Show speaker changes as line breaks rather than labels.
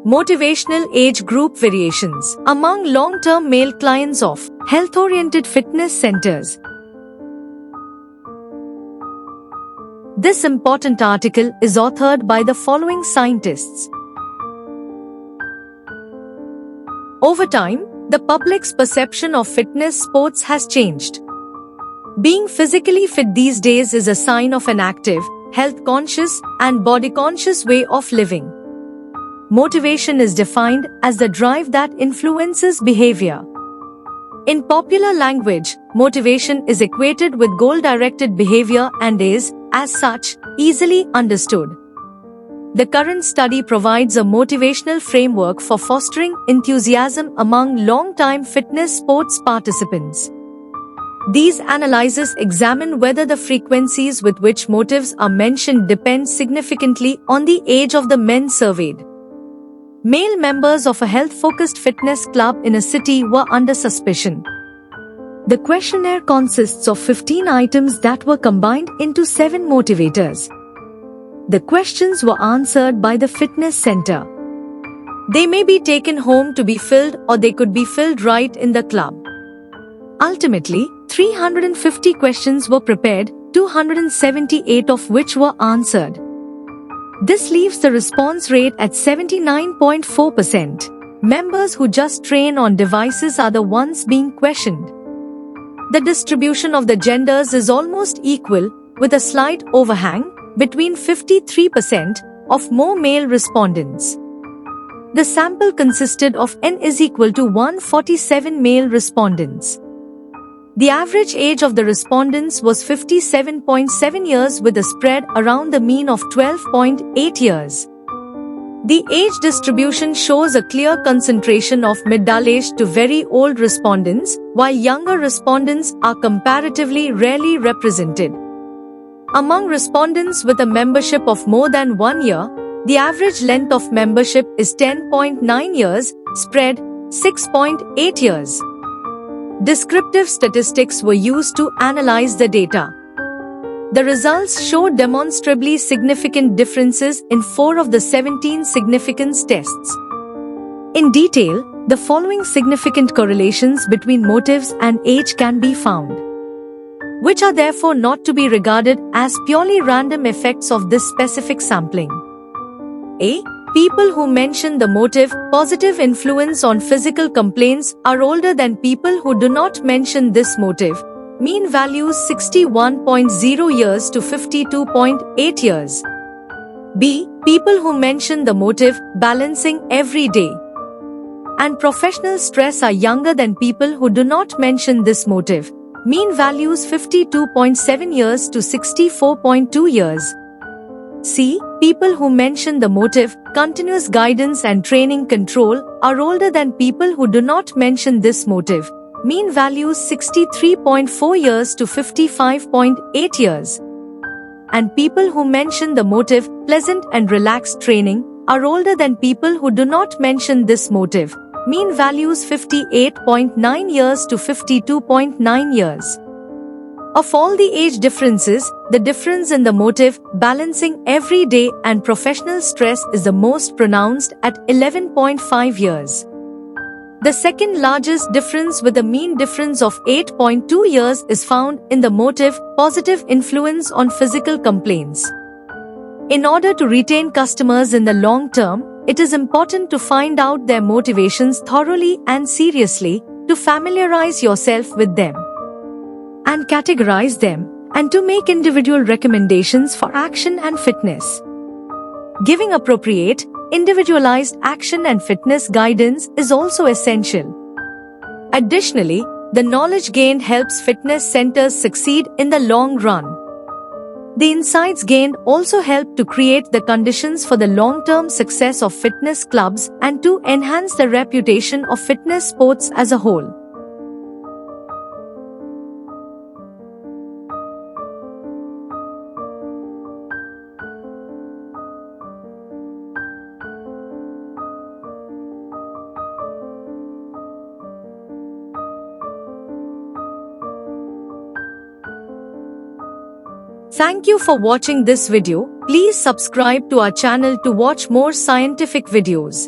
Motivational age group variations among long-term male clients of health-oriented fitness centers. This important article is authored by the following scientists. Over time, the public's perception of fitness sports has changed. Being physically fit these days is a sign of an active, health-conscious, and body-conscious way of living. Motivation is defined as the drive that influences behavior. In popular language, motivation is equated with goal-directed behavior and is, as such, easily understood. The current study provides a motivational framework for fostering enthusiasm among long-time fitness sports participants. These analyses examine whether the frequencies with which motives are mentioned depend significantly on the age of the men surveyed. Male members of a health-focused fitness club in a city were under suspicion. The questionnaire consists of 15 items that were combined into 7 motivators. The questions were answered by the fitness center. They may be taken home to be filled or they could be filled right in the club. Ultimately, 350 questions were prepared, 278 of which were answered. This leaves the response rate at 79.4%. Members who just train on devices are the ones being questioned. The distribution of the genders is almost equal, with a slight overhang, between 53% of more male respondents. The sample consisted of N is equal to 147 male respondents. The average age of the respondents was 57.7 years with a spread around the mean of 12.8 years. The age distribution shows a clear concentration of middle-aged to very old respondents, while younger respondents are comparatively rarely represented. Among respondents with a membership of more than 1 year, the average length of membership is 10.9 years, spread 6.8 years. Descriptive statistics were used to analyze the data. The results show demonstrably significant differences in 4 of the 17 significance tests. In detail, the following significant correlations between motives and age can be found, which are therefore not to be regarded as purely random effects of this specific sampling. A. People who mention the motive, positive influence on physical complaints are older than people who do not mention this motive. Mean values 61.0 years to 52.8 years. B. People who mention the motive, balancing every day, and professional stress are younger than people who do not mention this motive. Mean values 52.7 years to 64.2 years. C. People who mention the motive, continuous guidance and training control, are older than people who do not mention this motive. Mean values 63.4 years to 55.8 years. And people who mention the motive, pleasant and relaxed training, are older than people who do not mention this motive. Mean values 58.9 years to 52.9 years. Of all the age differences, the difference in the motive, balancing every day and professional stress is the most pronounced at 11.5 years. The second largest difference with a mean difference of 8.2 years is found in the motive, positive influence on physical complaints. In order to retain customers in the long term, it is important to find out their motivations thoroughly and seriously, to familiarize yourself with them and categorize them, and to make individual recommendations for action and fitness. Giving appropriate, individualized action and fitness guidance is also essential. Additionally, the knowledge gained helps fitness centers succeed in the long run. The insights gained also help to create the conditions for the long-term success of fitness clubs and to enhance the reputation of fitness sports as a whole. Thank you for watching this video. Please subscribe to our channel to watch more scientific videos.